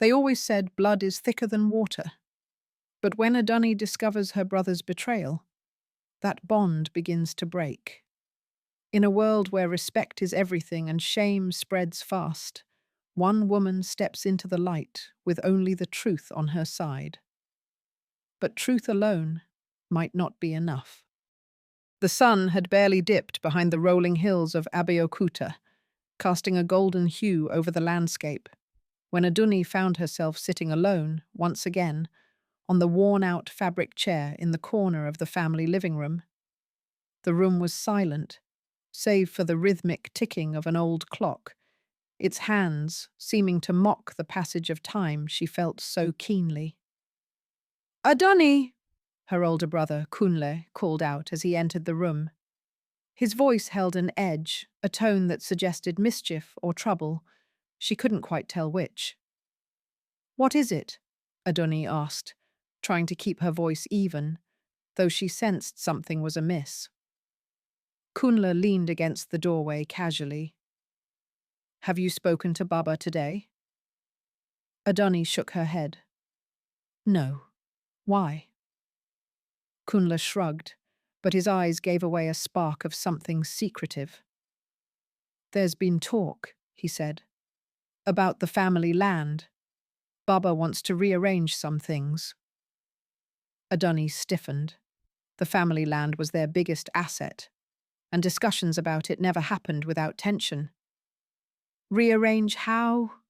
They always said blood is thicker than water. But when Adunni discovers her brother's betrayal, that bond begins to break. In a world where respect is everything and shame spreads fast, one woman steps into the light with only the truth on her side. But truth alone might not be enough. The sun had barely dipped behind the rolling hills of Abeokuta, casting a golden hue over the landscape, when Adunni found herself sitting alone, once again, on the worn-out fabric chair in the corner of the family living room. The room was silent, save for the rhythmic ticking of an old clock, its hands seeming to mock the passage of time she felt so keenly. "Adunni!" her older brother, Kunle, called out as he entered the room. His voice held an edge, a tone that suggested mischief or trouble. She couldn't quite tell which. "What is it?" Adunni asked, trying to keep her voice even, though she sensed something was amiss. Kunle leaned against the doorway casually. "Have you spoken to Baba today?" Adunni shook her head. "No. Why?" Kunle shrugged, but his eyes gave away a spark of something secretive. "There's been talk," he said, "about the family land. Baba wants to rearrange some things." Adunni stiffened. The family land was their biggest asset, and discussions about it never happened without tension. "Rearrange how?"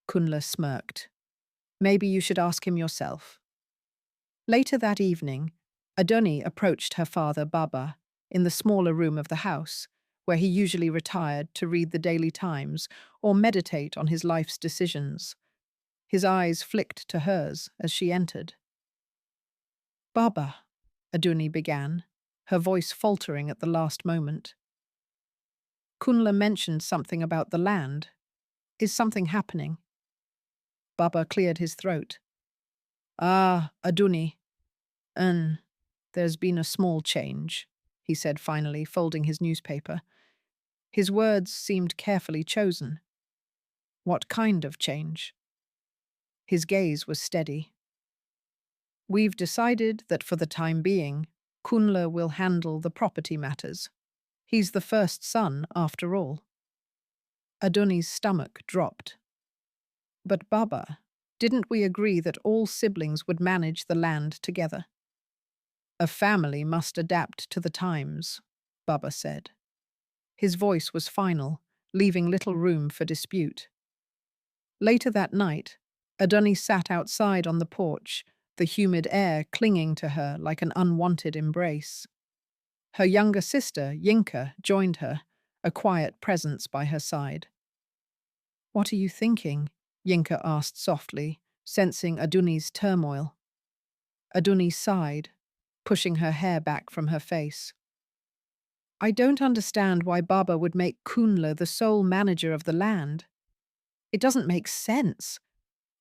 Kunle smirked. "Maybe you should ask him yourself." Later that evening, Adunni approached her father Baba in the smaller room of the house, where he usually retired to read the Daily Times or meditate on his life's decisions. His eyes flicked to hers as she entered. "Baba," Adunni began, her voice faltering at the last moment. "Kunle mentioned something about the land. Is something happening?" Baba cleared his throat. "Ah, Adunni. There's been a small change," he said finally, folding his newspaper. His words seemed carefully chosen. "What kind of change?" His gaze was steady. "We've decided that for the time being, Kunle will handle the property matters. He's the first son, after all." Adunni's stomach dropped. "But Baba, didn't we agree that all siblings would manage the land together?" "A family must adapt to the times," Baba said. His voice was final, leaving little room for dispute. Later that night, Adunni sat outside on the porch, the humid air clinging to her like an unwanted embrace. Her younger sister, Yinka, joined her, a quiet presence by her side. "What are you thinking?" Yinka asked softly, sensing Adunni's turmoil. Adunni sighed, pushing her hair back from her face. "I don't understand why Baba would make Kunle the sole manager of the land. It doesn't make sense.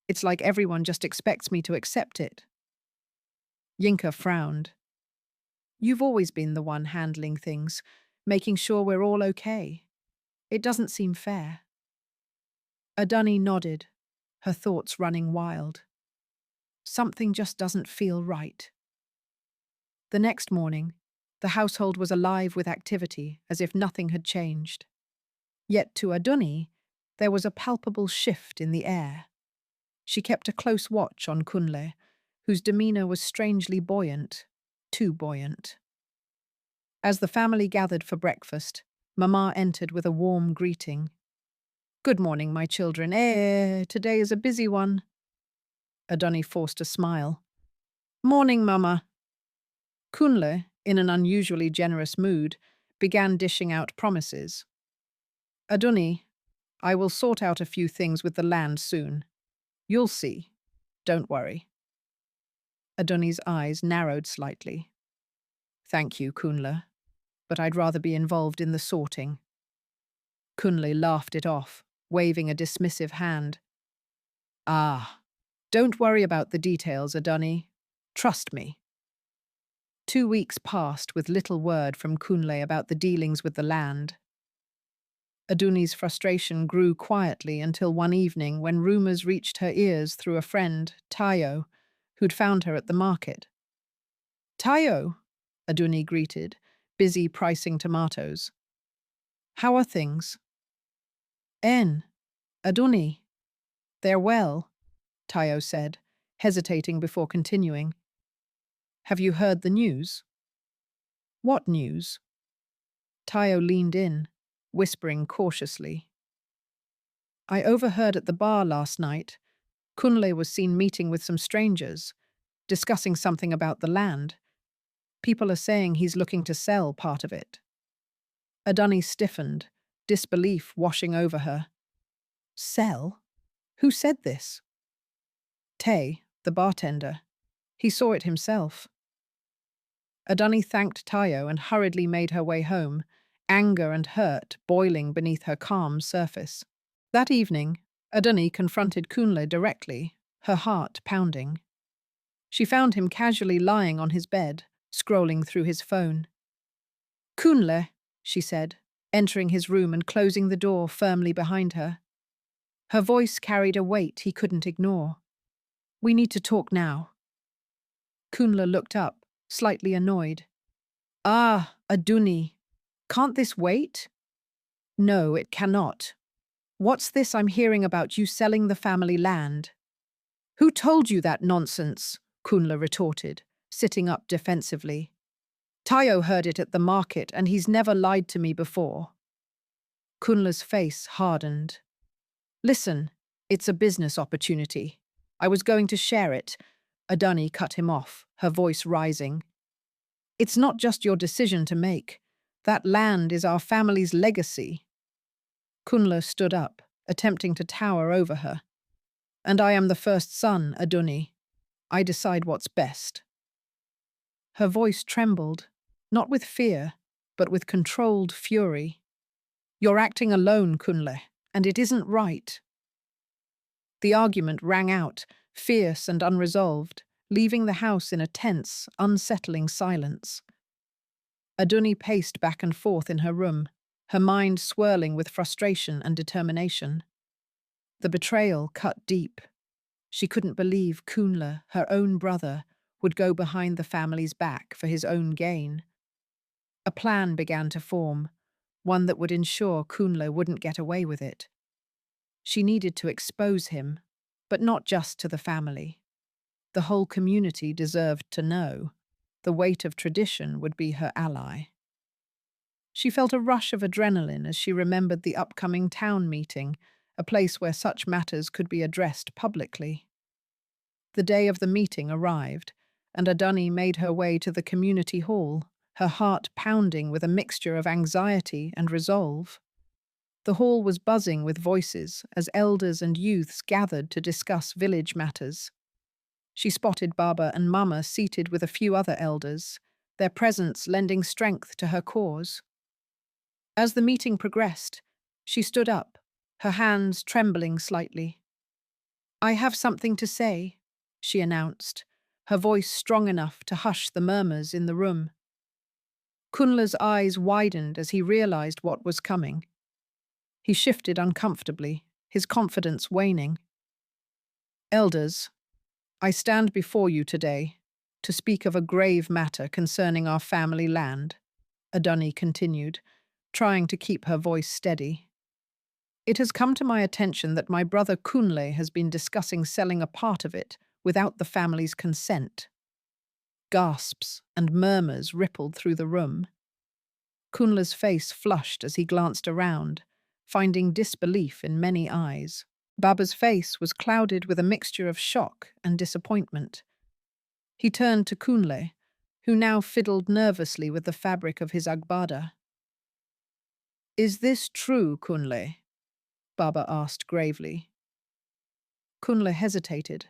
It's like everyone just expects me to accept it." Yinka frowned. "You've always been the one handling things, making sure we're all okay. It doesn't seem fair." Adunni nodded, her thoughts running wild. Something just doesn't feel right. The next morning, the household was alive with activity, as if nothing had changed. Yet to Adunni, there was a palpable shift in the air. She kept a close watch on Kunle, whose demeanor was strangely buoyant, too buoyant. As the family gathered for breakfast, Mama entered with a warm greeting. "Good morning, my children. Today is a busy one." Adunni forced a smile. "Morning, Mama." Kunle, in an unusually generous mood, began dishing out promises. "Adunni, I will sort out a few things with the land soon. You'll see. Don't worry." Adunni's eyes narrowed slightly. "Thank you, Kunle, but I'd rather be involved in the sorting." Kunle laughed it off, waving a dismissive hand. "Ah, don't worry about the details, Adunni. Trust me." 2 weeks passed with little word from Kunle about the dealings with the land. Adunni's frustration grew quietly until one evening when rumors reached her ears through a friend, Tayo, who'd found her at the market. Tayo, Adunni greeted, busy pricing tomatoes. How are things? En, Adunni. They're well, Tayo said, hesitating before continuing. Have you heard the news? What news? Tayo leaned in, whispering cautiously. I overheard at the bar last night. Kunle was seen meeting with some strangers, discussing something about the land. People are saying he's looking to sell part of it. Adunni stiffened, disbelief washing over her. Sell? Who said this? Tay, the bartender. He saw it himself. Adunni thanked Tayo and hurriedly made her way home, anger and hurt boiling beneath her calm surface. That evening, Adunni confronted Kunle directly, her heart pounding. She found him casually lying on his bed, scrolling through his phone. Kunle, she said, entering his room and closing the door firmly behind her. Her voice carried a weight he couldn't ignore. We need to talk now. Kunle looked up, slightly annoyed. Ah, Adunni, can't this wait? No, it cannot. What's this I'm hearing about you selling the family land? Who told you that nonsense? Kunle retorted, sitting up defensively. Tayo heard it at the market and he's never lied to me before. Kunle's face hardened. Listen, it's a business opportunity. I was going to share it. Adunni cut him off, her voice rising. It's not just your decision to make. That land is our family's legacy. Kunle stood up, attempting to tower over her. And I am the first son, Adunni. I decide what's best. Her voice trembled, not with fear, but with controlled fury. You're acting alone, Kunle, and it isn't right. The argument rang out, fierce and unresolved, leaving the house in a tense, unsettling silence. Adunni paced back and forth in her room, her mind swirling with frustration and determination. The betrayal cut deep. She couldn't believe Kunle, her own brother, would go behind the family's back for his own gain. A plan began to form, one that would ensure Kunle wouldn't get away with it. She needed to expose him, but not just to the family. The whole community deserved to know. The weight of tradition would be her ally. She felt a rush of adrenaline as she remembered the upcoming town meeting, a place where such matters could be addressed publicly. The day of the meeting arrived, and Adunni made her way to the community hall, her heart pounding with a mixture of anxiety and resolve. The hall was buzzing with voices as elders and youths gathered to discuss village matters. She spotted Baba and Mama seated with a few other elders, their presence lending strength to her cause. As the meeting progressed, she stood up, her hands trembling slightly. I have something to say, she announced, her voice strong enough to hush the murmurs in the room. Kunle's eyes widened as he realized what was coming. He shifted uncomfortably, his confidence waning. Elders, I stand before you today to speak of a grave matter concerning our family land, Adunni continued, trying to keep her voice steady. It has come to my attention that my brother Kunle has been discussing selling a part of it without the family's consent. Gasps and murmurs rippled through the room. Kunle's face flushed as he glanced around, finding disbelief in many eyes. Baba's face was clouded with a mixture of shock and disappointment. He turned to Kunle, who now fiddled nervously with the fabric of his agbada. Is this true, Kunle? Baba asked gravely. Kunle hesitated,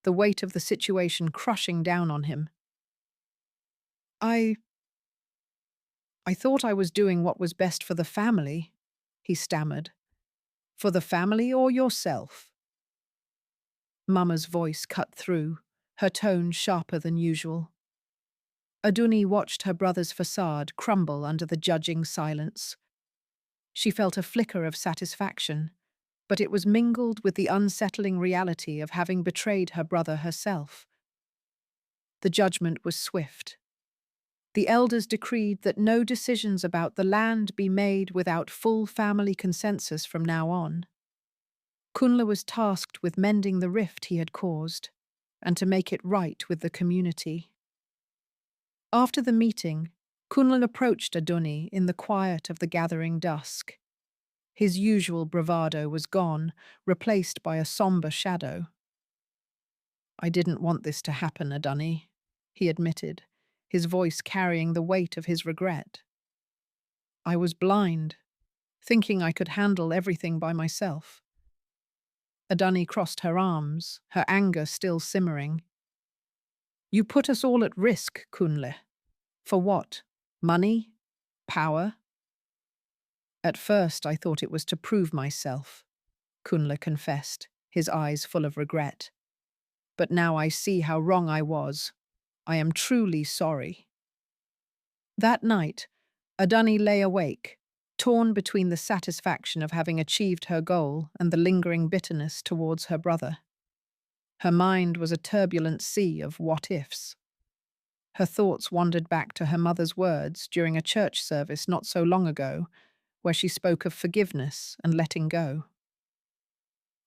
the weight of the situation crushing down on him. I thought I was doing what was best for the family, he stammered. For the family or yourself? Mama's voice cut through, her tone sharper than usual. Adunni watched her brother's facade crumble under the judging silence. She felt a flicker of satisfaction, but it was mingled with the unsettling reality of having betrayed her brother herself. The judgment was swift. The elders decreed that no decisions about the land be made without full family consensus from now on. Kunle was tasked with mending the rift he had caused, and to make it right with the community. After the meeting, Kunle approached Adunni in the quiet of the gathering dusk. His usual bravado was gone, replaced by a somber shadow. "I didn't want this to happen, Adunni," he admitted, his voice carrying the weight of his regret. "I was blind, thinking I could handle everything by myself." Adunni crossed her arms, her anger still simmering. "You put us all at risk, Kunle. For what? Money? Power?" "At first I thought it was to prove myself," Kunle confessed, his eyes full of regret. "But now I see how wrong I was. I am truly sorry." That night, Adunni lay awake, torn between the satisfaction of having achieved her goal and the lingering bitterness towards her brother. Her mind was a turbulent sea of what-ifs. Her thoughts wandered back to her mother's words during a church service not so long ago, where she spoke of forgiveness and letting go.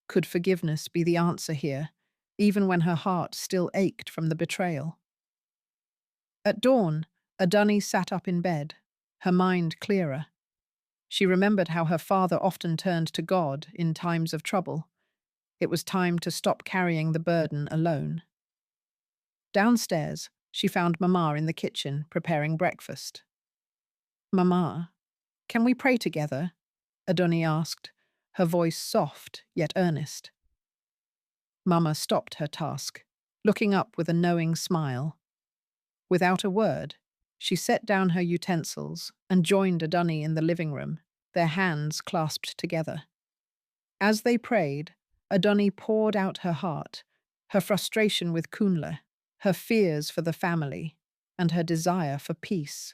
Could forgiveness be the answer here, even when her heart still ached from the betrayal? At dawn, Adunni sat up in bed, her mind clearer. She remembered how her father often turned to God in times of trouble. It was time to stop carrying the burden alone. Downstairs, she found Mama in the kitchen, preparing breakfast. "Mama, can we pray together?" Adunni asked, her voice soft yet earnest. Mama stopped her task, looking up with a knowing smile. Without a word, she set down her utensils and joined Adunni in the living room, their hands clasped together. As they prayed, Adunni poured out her heart, her frustration with Kunle, her fears for the family, and her desire for peace.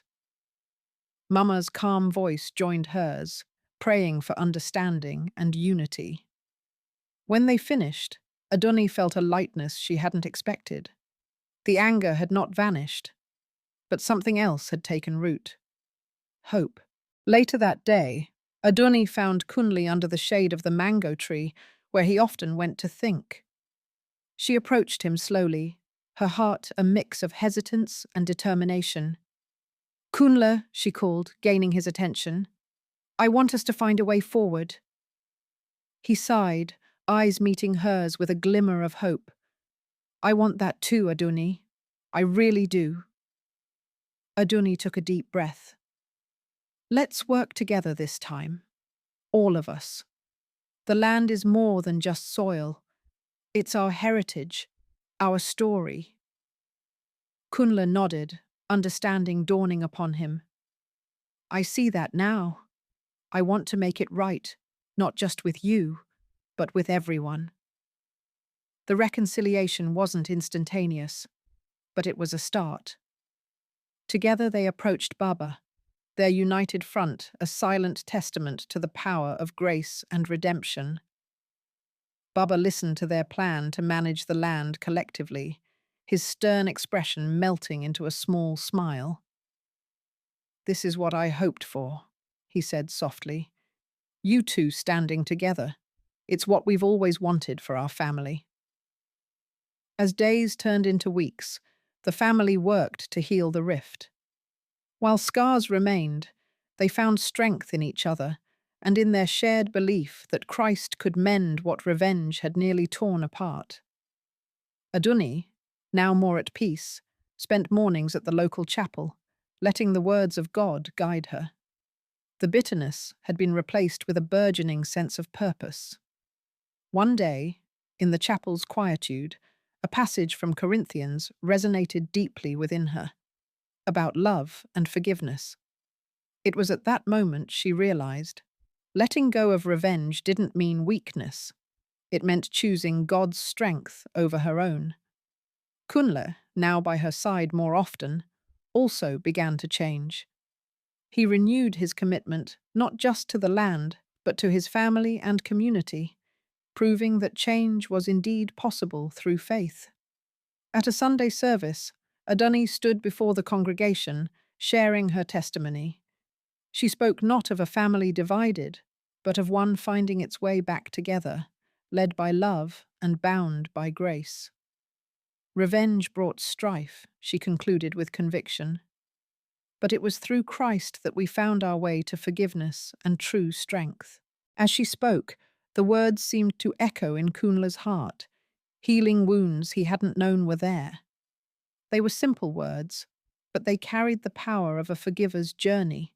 Mama's calm voice joined hers, praying for understanding and unity. When they finished, Adunni felt a lightness she hadn't expected. The anger had not vanished, but something else had taken root. Hope. Later that day, Adunni found Kunle under the shade of the mango tree, where he often went to think. She approached him slowly, her heart a mix of hesitance and determination. "Kunle," she called, gaining his attention. "I want us to find a way forward." He sighed, eyes meeting hers with a glimmer of hope. "I want that too, Adunni. I really do." Adunni took a deep breath. "Let's work together this time. All of us. The land is more than just soil. It's our heritage, our story." Kunle nodded, understanding dawning upon him. "I see that now. I want to make it right, not just with you, but with everyone." The reconciliation wasn't instantaneous, but it was a start. Together they approached Baba, their united front a silent testament to the power of grace and redemption. Baba listened to their plan to manage the land collectively, his stern expression melting into a small smile. "This is what I hoped for," he said softly. "You two standing together. It's what we've always wanted for our family." As days turned into weeks, the family worked to heal the rift. While scars remained, they found strength in each other and in their shared belief that Christ could mend what revenge had nearly torn apart. Adunni, now more at peace, spent mornings at the local chapel, letting the words of God guide her. The bitterness had been replaced with a burgeoning sense of purpose. One day, in the chapel's quietude, a passage from Corinthians resonated deeply within her, about love and forgiveness. It was at that moment she realized letting go of revenge didn't mean weakness. It meant choosing God's strength over her own. Kunle, now by her side more often, also began to change. He renewed his commitment not just to the land, but to his family and community, proving that change was indeed possible through faith. At a Sunday service, Adunni stood before the congregation, sharing her testimony. She spoke not of a family divided, but of one finding its way back together, led by love and bound by grace. Revenge brought strife, she concluded with conviction. But it was through Christ that we found our way to forgiveness and true strength. As she spoke, the words seemed to echo in Kunla's heart, healing wounds he hadn't known were there. They were simple words, but they carried the power of a forgiver's journey,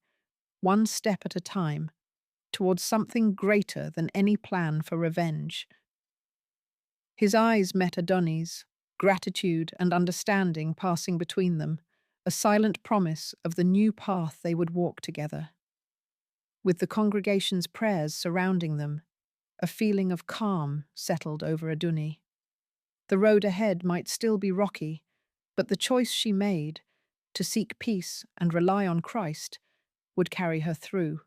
one step at a time, towards something greater than any plan for revenge. His eyes met Adunni's, gratitude and understanding passing between them, a silent promise of the new path they would walk together. With the congregation's prayers surrounding them, a feeling of calm settled over Adunni. The road ahead might still be rocky, but the choice she made, to seek peace and rely on Christ, would carry her through.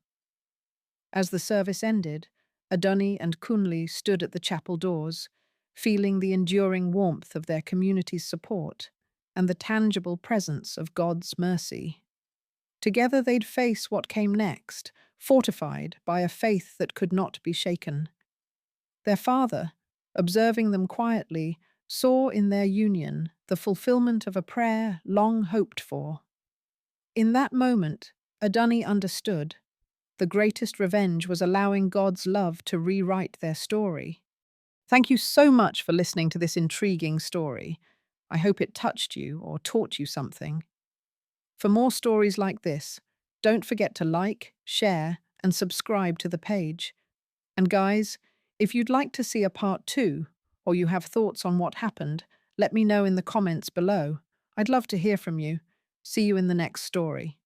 As the service ended, Adunni and Kunli stood at the chapel doors, feeling the enduring warmth of their community's support and the tangible presence of God's mercy. Together they'd face what came next, fortified by a faith that could not be shaken. Their father, observing them quietly, saw in their union the fulfillment of a prayer long hoped for. In that moment, Adunni understood. The greatest revenge was allowing God's love to rewrite their story. Thank you so much for listening to this intriguing story. I hope it touched you or taught you something. For more stories like this, don't forget to like, share, and subscribe to the page. And guys, if you'd like to see a part 2, or you have thoughts on what happened, let me know in the comments below. I'd love to hear from you. See you in the next story.